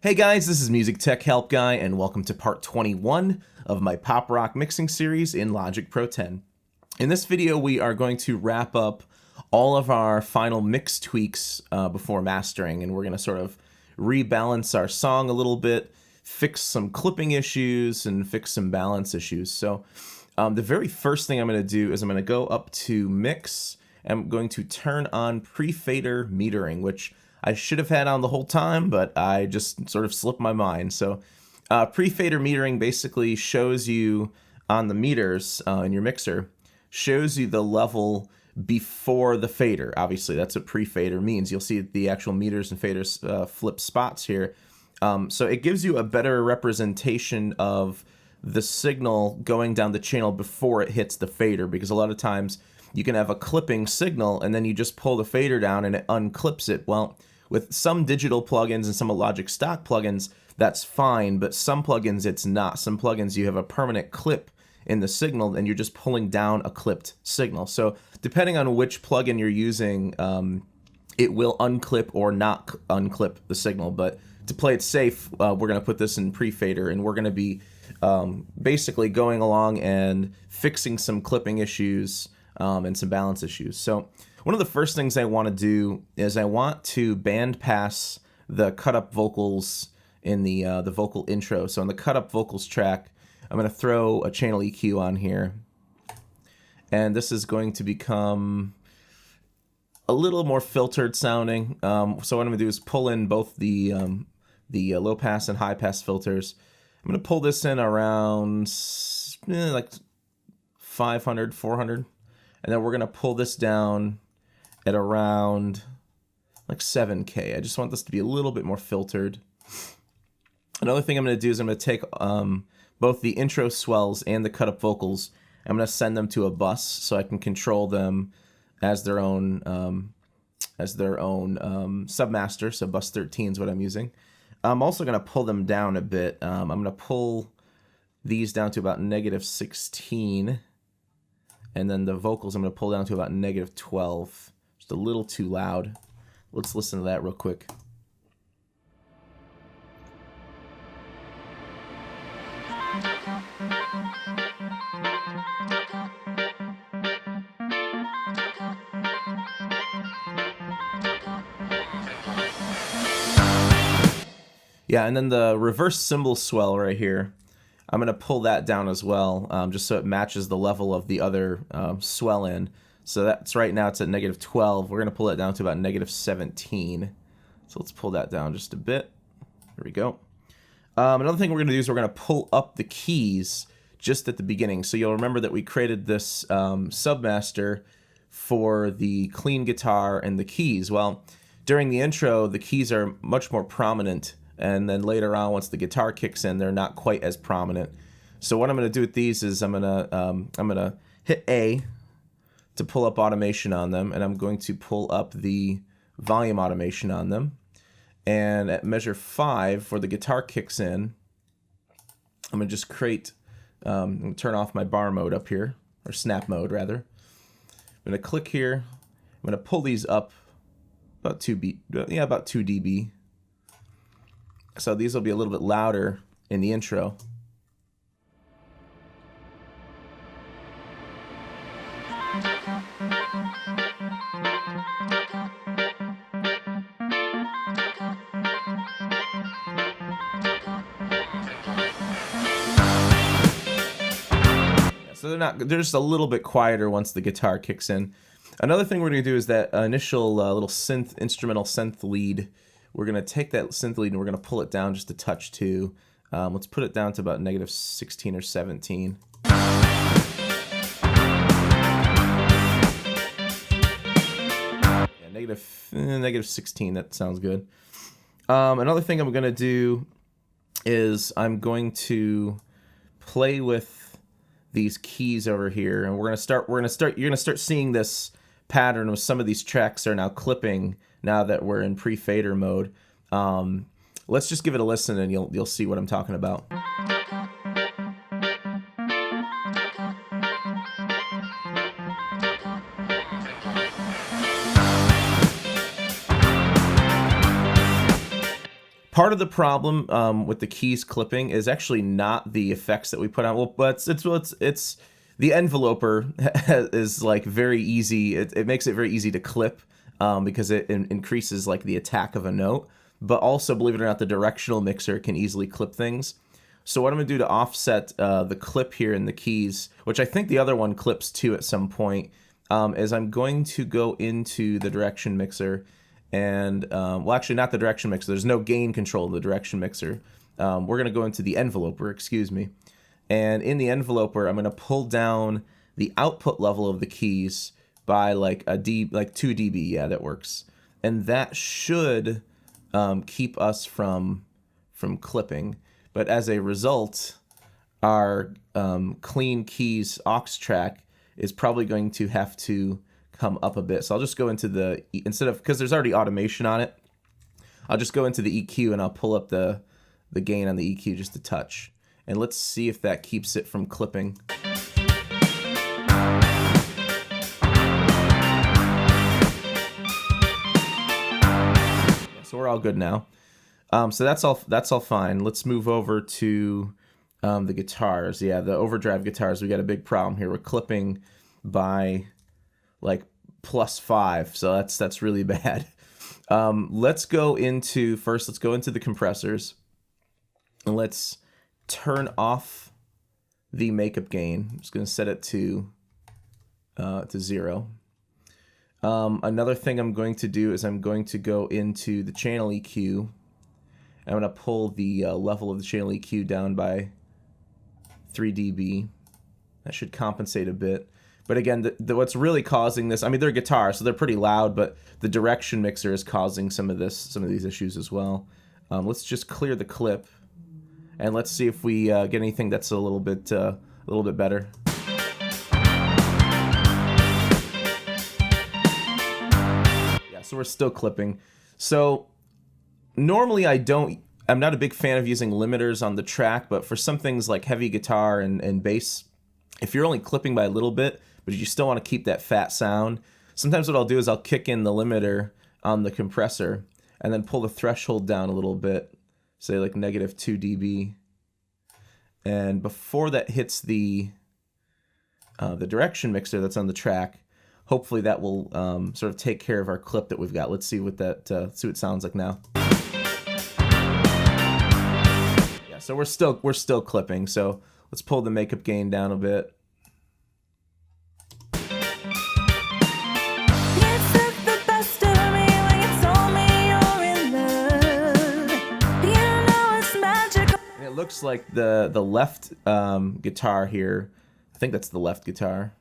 Hey guys, this is MusicTechHelpGuy, and welcome to part 21 of my pop rock mixing series in Logic Pro 10. In this video, we are going to wrap up all of our final mix tweaks before mastering, and we're going to sort of rebalance our song a little bit, fix some clipping issues, and fix some balance issues. So the very first thing I'm going to do is I'm going to go up to Mix. I'm going to turn on pre-fader metering, which I should have had on the whole time, but I just sort of slipped my mind. So pre-fader metering basically shows you on the meters in your mixer, shows you the level before the fader. Obviously, that's what pre-fader means. You'll see the actual meters and faders flip spots here. So it gives you a better representation of the signal going down the channel before it hits the fader, because a lot of times you can have a clipping signal and then you just pull the fader down and it unclips it. Well, with some digital plugins and some Logic stock plugins, that's fine, but some plugins it's not. Some plugins you have a permanent clip in the signal and you're just pulling down a clipped signal. So depending on which plugin you're using, it will unclip or not unclip the signal. But to play it safe, we're going to put this in pre-fader, and we're going to be basically going along and fixing some clipping issues and some balance issues. So one of the first things I want to do is I want to band pass the cut up vocals in the vocal intro. So on the cut up vocals track, I'm going to throw a channel EQ on here, and this is going to become a little more filtered sounding. So what I'm going to do is pull in both the low pass and high pass filters. I'm going to pull this in around like 500, 400. And then we're going to pull this down at around like 7K. I just want this to be a little bit more filtered. Another thing I'm going to do is I'm going to take both the intro swells and the cut up vocals. I'm going to send them to a bus so I can control them as their own submaster. So bus 13 is what I'm using. I'm also going to pull them down a bit. I'm going to pull these down to about -16. And then the vocals I'm going to pull down to about -12. Just a little too loud. Let's listen to that real quick. Yeah, and then the reverse cymbal swell right here, I'm going to pull that down as well, just so it matches the level of the other swell in. So that's right now it's at -12. We're going to pull it down to about -17. So let's pull that down just a bit. There we go. Another thing we're going to do is we're going to pull up the keys just at the beginning. So you'll remember that we created this submaster for the clean guitar and the keys. Well, during the intro, the keys are much more prominent. And then later on, once the guitar kicks in, they're not quite as prominent. So what I'm going to do with these is I'm gonna hit A to pull up automation on them, and I'm going to pull up the volume automation on them. And at measure 5, where the guitar kicks in, I'm going to just create, I'm going to turn off my bar mode up here, or snap mode rather. I'm going to click here. I'm going to pull these up about 2 dB. So these will be a little bit louder in the intro. So they're just a little bit quieter once the guitar kicks in. Another thing we're going to do is that initial little instrumental synth lead. We're going to take that synth lead and we're going to pull it down just a touch too. Let's put it down to about -16 or 17. Yeah, -16, that sounds good. Another thing I'm going to do is I'm going to play with these keys over here, and you're going to start seeing this pattern with some of these tracks are now clipping now that we're in pre-fader mode. Let's just give it a listen and you'll see what I'm talking about. Part of the problem with the keys clipping is actually not the effects that we put on. Well, but it's the enveloper is like very easy. It makes it very easy to clip because it increases like the attack of a note. But also, believe it or not, the directional mixer can easily clip things. So what I'm going to do to offset the clip here in the keys, which I think the other one clips too at some point, is I'm going to go into the direction mixer and, well, actually not the direction mixer. There's no gain control in the direction mixer. We're going to go into the enveloper, excuse me. And in the enveloper, I'm going to pull down the output level of the keys by like 2 dB. Yeah, that works. And that should keep us from clipping. But as a result, our clean keys aux track is probably going to have to come up a bit. So I'll just go into the, instead of, because there's already automation on it, I'll just go into the EQ and I'll pull up the gain on the EQ just a touch. And let's see if that keeps it from clipping. So we're all good now. So that's all fine. Let's move over to the guitars. Yeah, the overdrive guitars, we got a big problem here. We're clipping by like +5, so that's really bad. Let's go into the compressors, and let's turn off the makeup gain. I'm just going to set it to 0. Another thing I'm going to do is I'm going to go into the channel EQ. I'm going to pull the level of the channel EQ down by 3 dB. That should compensate a bit. But again, what's really causing this, I mean, they're guitars, so they're pretty loud, but the direction mixer is causing some of these issues as well. Let's just clear the clip, and let's see if we get anything that's a little bit better. Yeah, so we're still clipping. So normally I'm not a big fan of using limiters on the track, but for some things like heavy guitar and bass, if you're only clipping by a little bit, but you still want to keep that fat sound, sometimes what I'll do is I'll kick in the limiter on the compressor and then pull the threshold down a little bit, say like -2 dB. And before that hits the direction mixer that's on the track, hopefully that will sort of take care of our clip that we've got. Let's see what see what it sounds like now. Yeah, so we're still clipping. So let's pull the makeup gain down a bit. It looks like the left guitar here, I think that's the left guitar.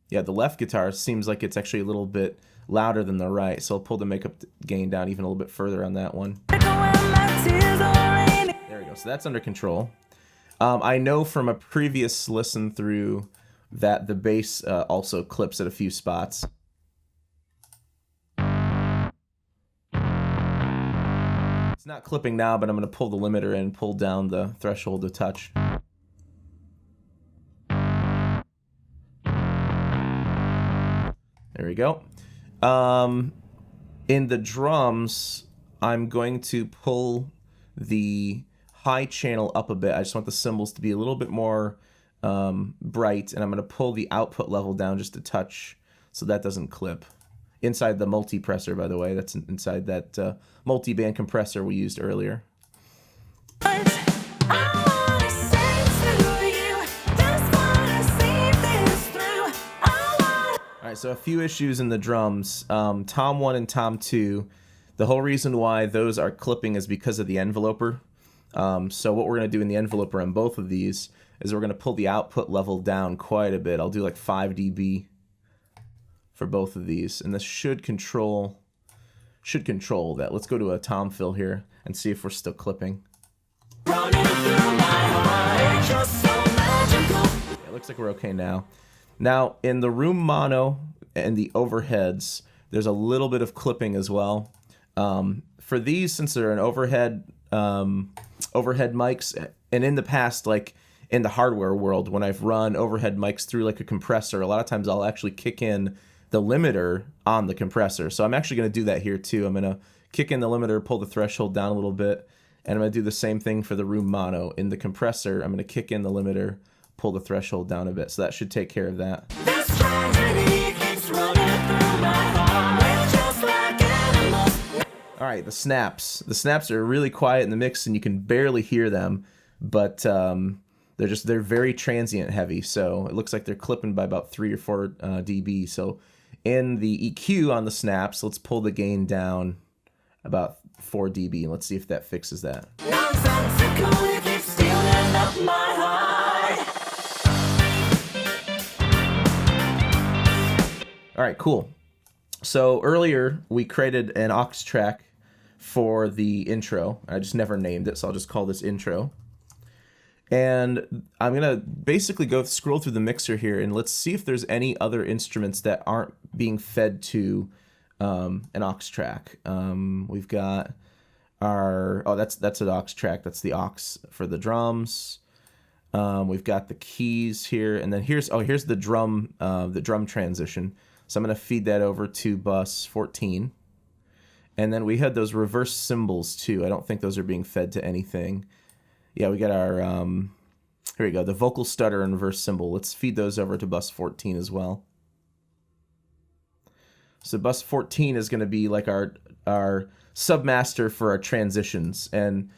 Yeah, the left guitar seems like it's actually a little bit louder than the right, so I'll pull the makeup gain down even a little bit further on that one. There we go, so that's under control. I know from a previous listen through that the bass also clips at a few spots. It's not clipping now, but I'm going to pull the limiter in, pull down the threshold a touch. There we go. In the drums, I'm going to pull the high channel up a bit. I just want the cymbals to be a little bit more bright, and I'm going to pull the output level down just a touch so that doesn't clip. Inside the multi-presser, by the way. That's inside that multi-band compressor we used earlier. Alright, so a few issues in the drums. Tom 1 and Tom 2, the whole reason why those are clipping is because of the enveloper. So what we're going to do in the enveloper on both of these is we're going to pull the output level down quite a bit. I'll do like 5 dB. For both of these, and this should control that. Let's go to a tom fill here and see if we're still clipping. Yeah, it looks like we're okay now. Now in the room mono and the overheads, there's a little bit of clipping as well. For these, since they're an overhead mics, and in the past, like in the hardware world, when I've run overhead mics through like a compressor, a lot of times I'll actually kick in the limiter on the compressor. So I'm actually going to do that here too. I'm going to kick in the limiter, pull the threshold down a little bit, And I'm going to do the same thing for the room mono. In the compressor, I'm going to kick in the limiter, pull the threshold down a bit. So that should take care of that. This tragedy keeps running through my heart, just like animals. All right, the snaps. The snaps are really quiet in the mix, and you can barely hear them, but they're very transient heavy. So it looks like they're clipping by about 3 or 4 dB. So in the EQ on the snaps, let's pull the gain down about 4 dB, and let's see if that fixes that. Nonsensical, you keep stealing up my heart. All right, cool. So earlier we created an aux track for the intro. I just never named it, so I'll just call this intro. And I'm gonna basically scroll through the mixer here, and let's see if there's any other instruments that aren't being fed to an aux track. We've got our that's an aux track. That's the aux for the drums. We've got the keys here, and then here's the drum transition. So I'm gonna feed that over to bus 14, and then we had those reverse cymbals too. I don't think those are being fed to anything. Yeah, we got our here we go, the vocal stutter and reverse cymbal. Let's feed those over to bus 14 as well. So bus 14 is going to be like our submaster for our transitions. And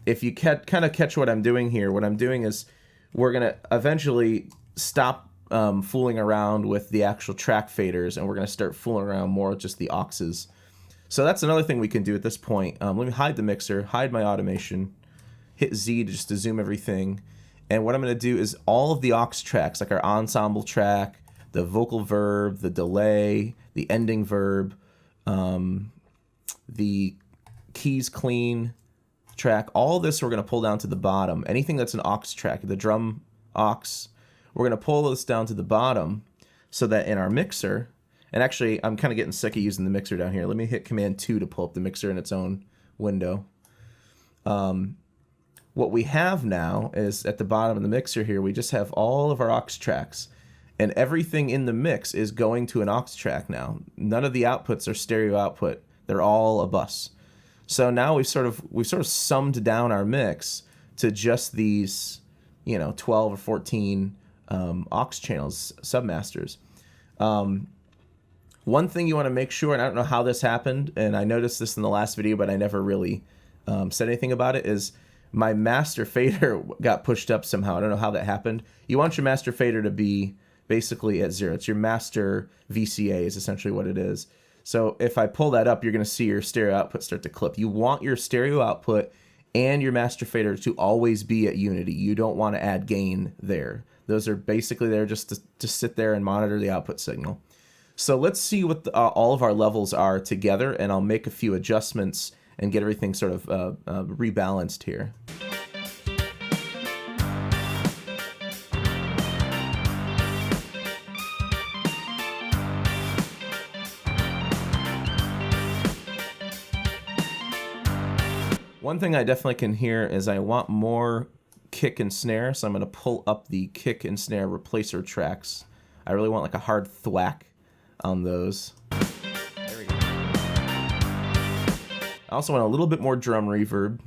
if you kind of catch what I'm doing here, what I'm doing is we're going to eventually stop fooling around with the actual track faders, and we're going to start fooling around more with just the auxes. So that's another thing we can do at this point. Let me hide the mixer, hide my automation, hit Z to zoom everything. And what I'm going to do is all of the aux tracks, like our ensemble track, the vocal verb, the delay, the ending verb, the keys clean track, all this we're going to pull down to the bottom. Anything that's an aux track, the drum aux, we're going to pull this down to the bottom so that in our mixer, and actually I'm kind of getting sick of using the mixer down here. Let me hit Command 2 to pull up the mixer in its own window. What we have now is at the bottom of the mixer here, we just have all of our aux tracks, and everything in the mix is going to an aux track now. None of the outputs are stereo output. They're all a bus. So now we've sort of summed down our mix to just these, 12 or 14 aux channels, submasters. One thing you want to make sure, and I don't know how this happened, and I noticed this in the last video, but I never really said anything about it, is my master fader got pushed up somehow. I don't know how that happened. You want your master fader to be basically at 0. It's your master VCA is essentially what it is. So if I pull that up, you're going to see your stereo output start to clip. You want your stereo output and your master fader to always be at unity. You don't want to add gain there. Those are basically there just to sit there and monitor the output signal. So let's see what all of our levels are together, and I'll make a few adjustments and get everything sort of rebalanced here. One thing I definitely can hear is I want more kick and snare, so I'm going to pull up the kick and snare replacer tracks. I really want like a hard thwack on those. There we go. I also want a little bit more drum reverb.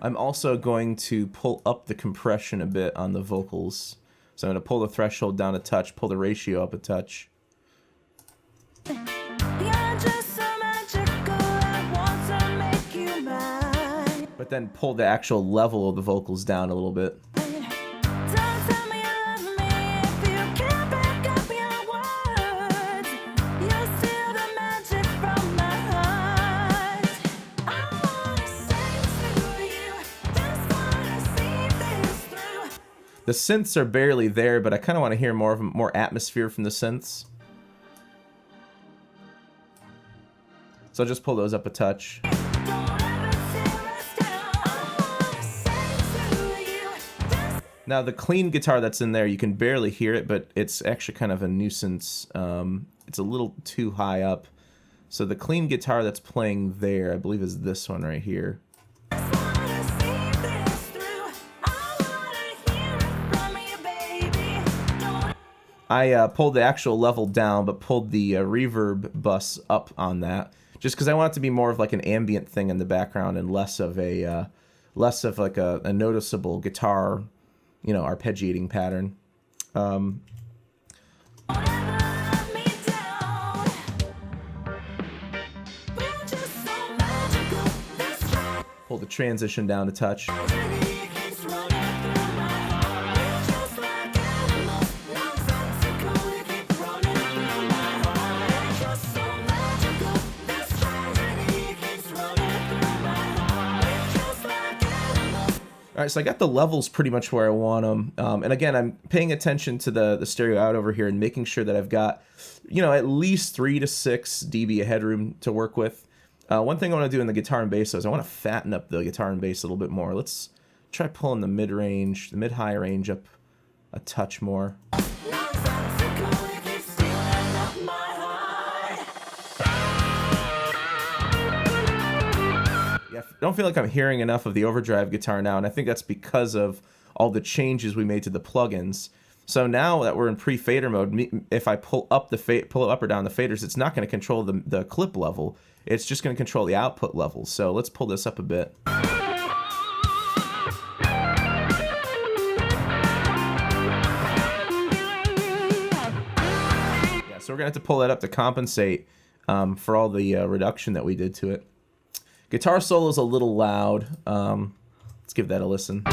I'm also going to pull up the compression a bit on the vocals. So I'm going to pull the threshold down a touch, pull the ratio up a touch. But then pull the actual level of the vocals down a little bit. The synths are barely there, but I kind of want to hear more atmosphere from the synths. So I'll just pull those up a touch. Now the clean guitar that's in there, you can barely hear it, but it's actually kind of a nuisance. It's a little too high up. So the clean guitar that's playing there, I believe is this one right here. I pulled the actual level down, but pulled the reverb bus up on that, just because I want it to be more of like an ambient thing in the background and less of like a noticeable guitar, arpeggiating pattern. Pull the transition down a touch. All right, so I got the levels pretty much where I want them. And again, I'm paying attention to the stereo out over here and making sure that I've got, at least 3 to 6 dB of headroom to work with. One thing I want to do in the guitar and bass is I want to fatten up the guitar and bass a little bit more. Let's try pulling the mid-range, the mid-high range up a touch more. I don't feel like I'm hearing enough of the overdrive guitar now, and I think that's because of all the changes we made to the plugins. So now that we're in pre-fader mode, if I pull up or down the faders, it's not going to control the clip level. It's just going to control the output level. So let's pull this up a bit. Yeah, so we're going to have to pull that up to compensate for all the reduction that we did to it. Guitar solo's a little loud. Let's give that a listen.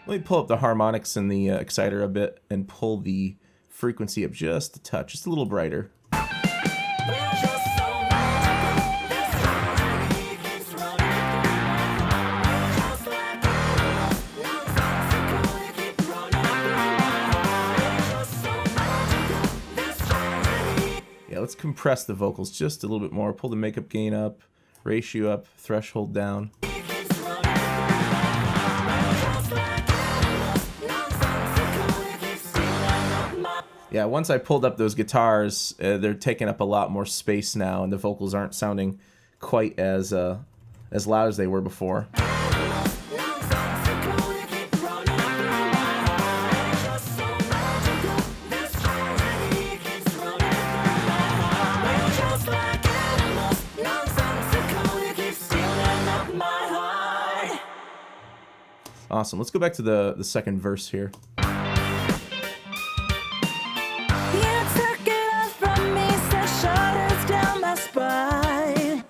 Let me pull up the harmonics in the exciter a bit and pull the frequency up just a touch, just a little brighter. Let's compress the vocals just a little bit more. Pull the makeup gain up, ratio up, threshold down. Yeah, once I pulled up those guitars, they're taking up a lot more space now, and the vocals aren't sounding quite as loud as they were before. Awesome. Let's go back to the second verse here.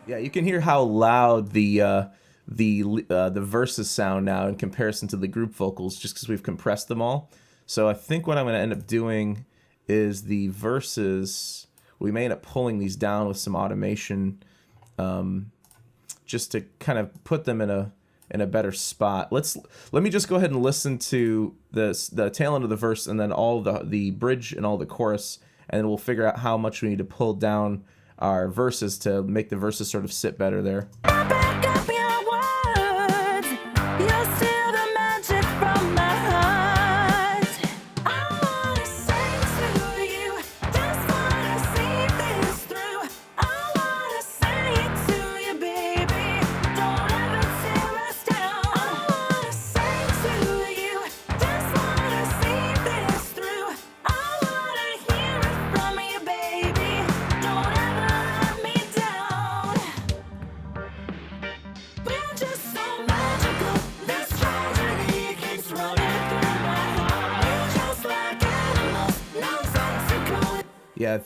Yeah, you can hear how loud the verses sound now in comparison to the group vocals, just because we've compressed them all. So I think what I'm going to end up doing is the verses. We may end up pulling these down with some automation, just to kind of put them in a better spot. Let me just go ahead and listen to the tail end of the verse and then all the bridge and all the chorus, and then we'll figure out how much we need to pull down our verses to make the verses sort of sit better there.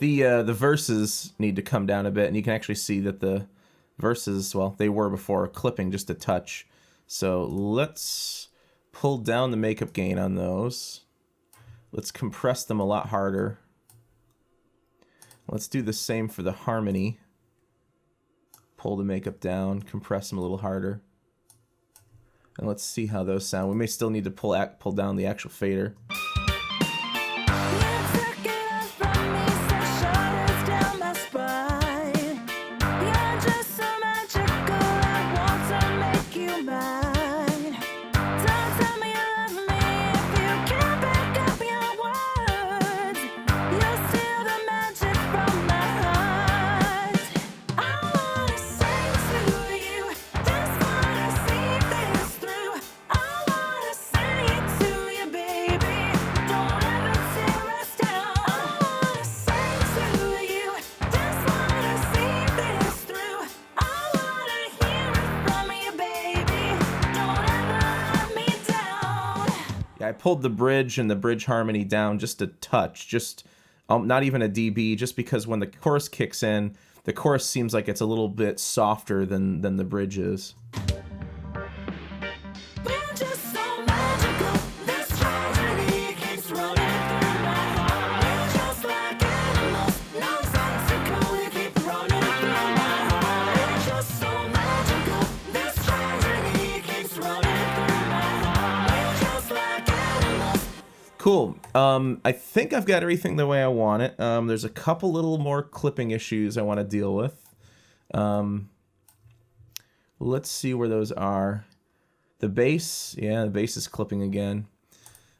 Yeah, the verses need to come down a bit, and you can actually see that the verses, well, they were before clipping just a touch. So let's pull down the makeup gain on those. Let's compress them a lot harder. Let's do the same for the harmony. Pull the makeup down, compress them a little harder. And let's see how those sound. We may still need to pull down the actual fader. I pulled the bridge and the bridge harmony down just a touch, just not even a dB, just because when the chorus kicks in, the chorus seems like it's a little bit softer than the bridge is. We're just so magical. This tragedy keeps running through my heart. We're just like animals. No submasters. You keep running through my heart. We're just so magical. This tragedy keeps running through my heart. We're just like animals. Cool. I think I've got everything the way I want it. There's a couple little more clipping issues I want to deal with. Let's see where those are. The bass, yeah, the bass is clipping again.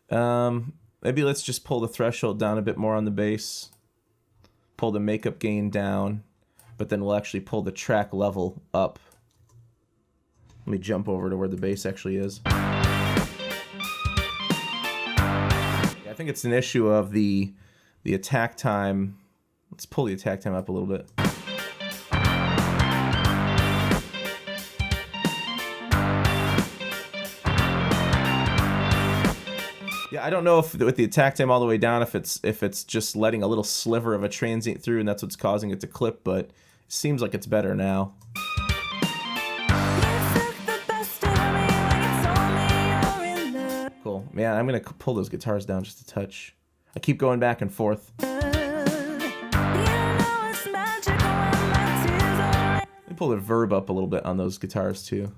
Maybe let's just pull the threshold down a bit more on the bass. Pull the makeup gain down, but then we'll actually pull the track level up. Let me jump over to where the bass actually is. I think it's an issue of the attack time. Let's pull the attack time up a little bit. Yeah, I don't know if with the attack time all the way down, if it's just letting a little sliver of a transient through and that's what's causing it to clip, but it seems like it's better now. Cool. Man, I'm gonna pull those guitars down just a touch. I keep going back and forth. Let me pull the verb up a little bit on those guitars too.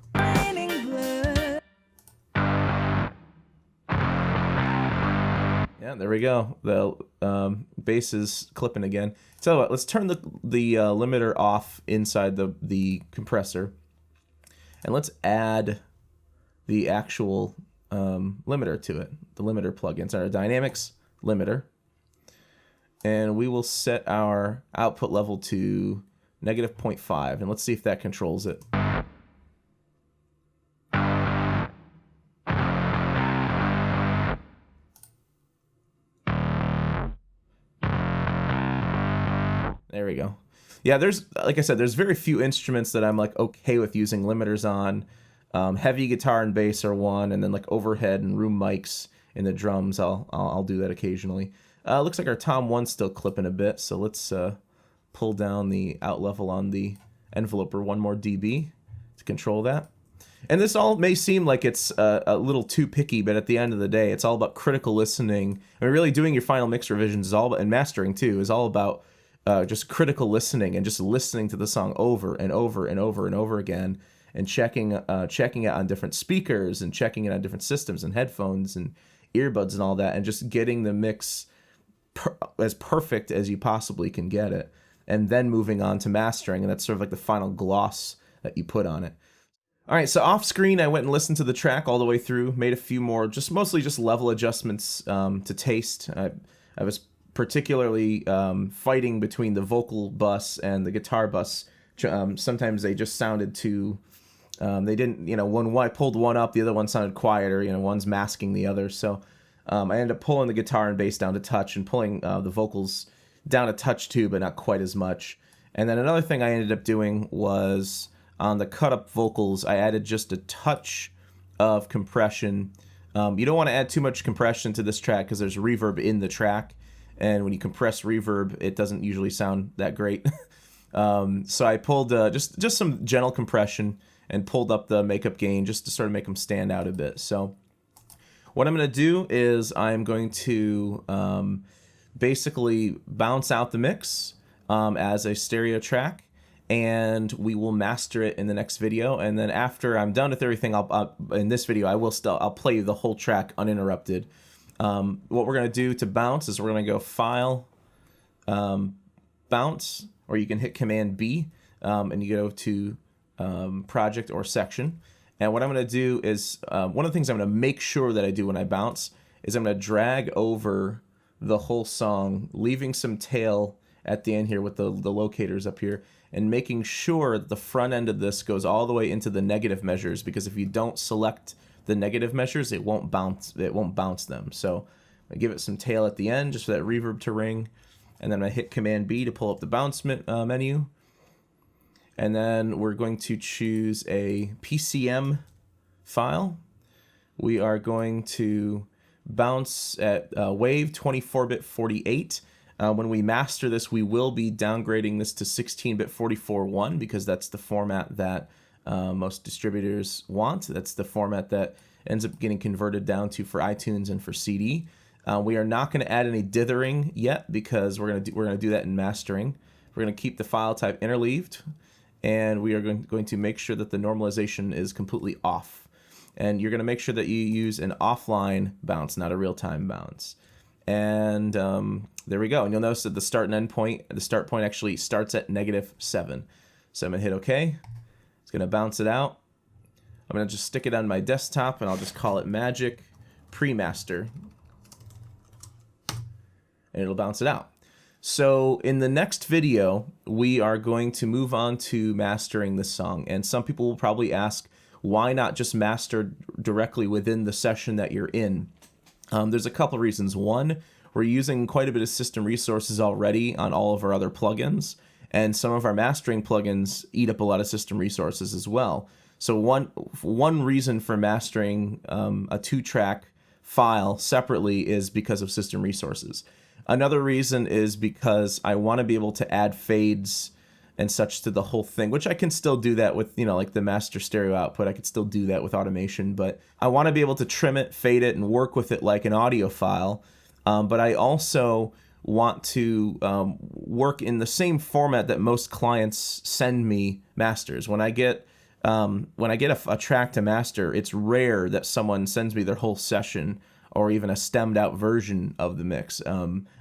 Yeah, there we go. The bass is clipping again. So what, let's turn the limiter off inside the compressor, and let's add the actual limiter to it. The limiter plugin. It's our dynamics limiter, and we will set our output level to -0.5, and let's see if that controls it. There we go. Yeah, there's, like I said, there's very few instruments that I'm like okay with using limiters on. Heavy guitar and bass are one, and then like overhead and room mics in the drums, I'll do that occasionally. Looks like our Tom 1's still clipping a bit, so let's pull down the out level on the enveloper 1 more dB to control that. And this all may seem like it's a little too picky, but at the end of the day, it's all about critical listening. I mean, really doing your final mix revisions is all about, and mastering too, is all about just critical listening and just listening to the song over and over and over and over again, and checking it on different speakers and checking it on different systems and headphones and earbuds and all that, and just getting the mix as perfect as you possibly can get it, and then moving on to mastering, and that's sort of like the final gloss that you put on it. All right, so off screen, I went and listened to the track all the way through, made a few more, mostly just level adjustments to taste. I was particularly fighting between the vocal bus and the guitar bus. Sometimes they just sounded too, they didn't, when I pulled one up, the other one sounded quieter, one's masking the other. So I ended up pulling the guitar and bass down to touch and pulling the vocals down a touch too, but not quite as much. And then another thing I ended up doing was on the cut-up vocals, I added just a touch of compression. You don't want to add too much compression to this track because there's reverb in the track, and when you compress reverb, it doesn't usually sound that great. So I pulled just some gentle compression and pulled up the makeup gain just to sort of make them stand out a bit. So what I'm going to do is I'm going to basically bounce out the mix as a stereo track, and we will master it in the next video. And then after I'm done with everything, in this video I'll play the whole track uninterrupted. What we're gonna do to bounce is we're gonna go File, Bounce, or you can hit Command B, and you go to Project or Section. And what I'm gonna do is one of the things I'm gonna make sure that I do when I bounce is I'm gonna drag over the whole song, leaving some tail at the end here with the locators up here, and making sure that the front end of this goes all the way into the negative measures, because if you don't select the negative measures, it won't bounce them. So I give it some tail at the end just for that reverb to ring, and then I hit Command B to pull up the bounce menu, and then we're going to choose a PCM file. We are going to bounce at wave 24-bit 48. When we master this, we will be downgrading this to 16-bit 44.1 because that's the format that most distributors want. That's the format that ends up getting converted down to for iTunes and for CD. We are not going to add any dithering yet because we're going to do that in mastering. We're going to keep the file type interleaved, and we are going to make sure that the normalization is completely off. And you're going to make sure that you use an offline bounce, not a real-time bounce. And there we go. And you'll notice that the start and end point, the start point actually starts at -7. So I'm going to hit OK. It's going to bounce it out. I'm going to just stick it on my desktop, and I'll just call it Magic Pre-Master. And it'll bounce it out. So in the next video, we are going to move on to mastering this song. And some people will probably ask, why not just master directly within the session that you're in? There's a couple reasons. One, we're using quite a bit of system resources already on all of our other plugins, and some of our mastering plugins eat up a lot of system resources as well. So one reason for mastering a 2-track file separately is because of system resources. Another reason is because I want to be able to add fades and such to the whole thing, which I can still do that with, like the master stereo output. I could still do that with automation, but I want to be able to trim it, fade it, and work with it like an audio file. But I also want to work in the same format that most clients send me masters. When I get a track to master, it's rare that someone sends me their whole session or even a stemmed out version of the mix.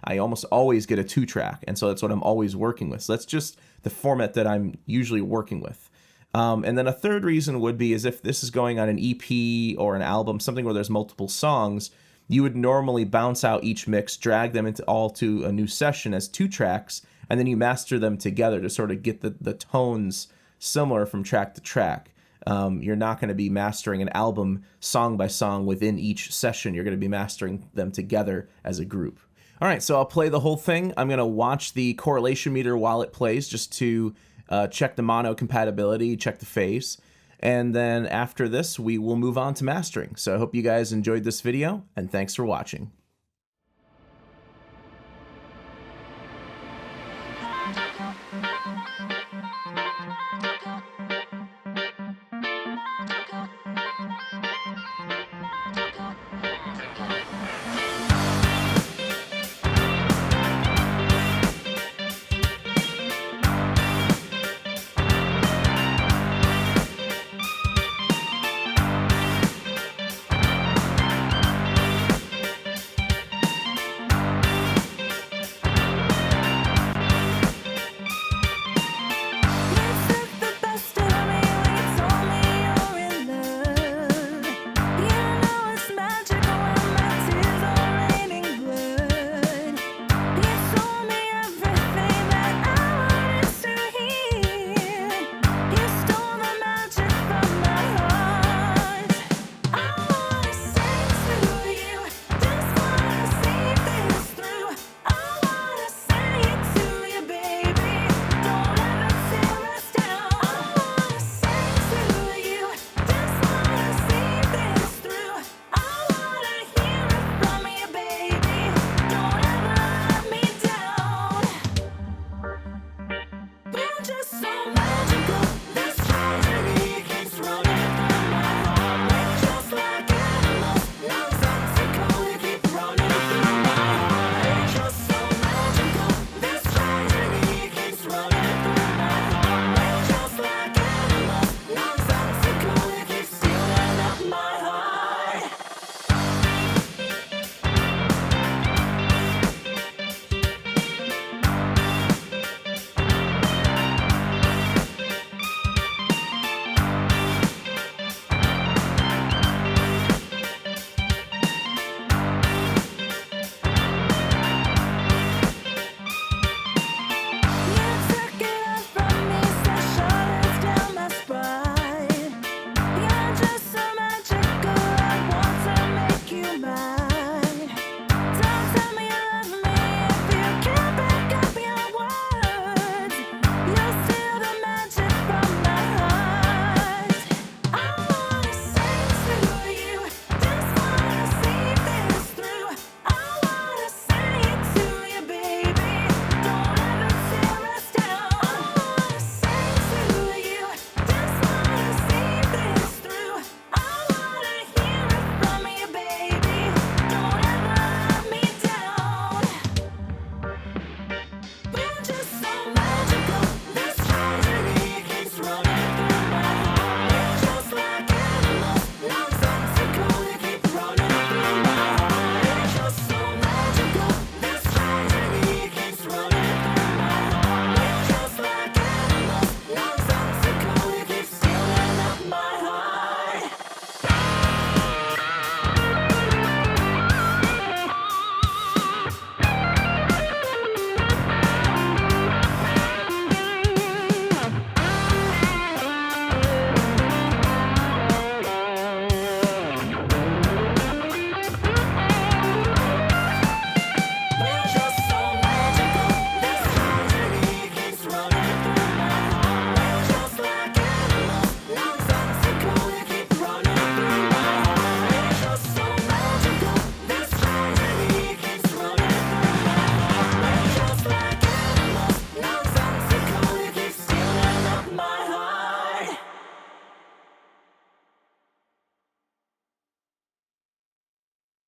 I almost always get a 2-track, and so that's what I'm always working with. So that's just the format that I'm usually working with. And then a third reason would be is if this is going on an EP or an album, something where there's multiple songs, you would normally bounce out each mix, drag them all to a new session as 2 tracks, and then you master them together to sort of get the tones similar from track to track. You're not going to be mastering an album song by song within each session. You're going to be mastering them together as a group. All right, so I'll play the whole thing. I'm going to watch the correlation meter while it plays just to check the mono compatibility, check the phase. And then after this, we will move on to mastering. So I hope you guys enjoyed this video, and thanks for watching.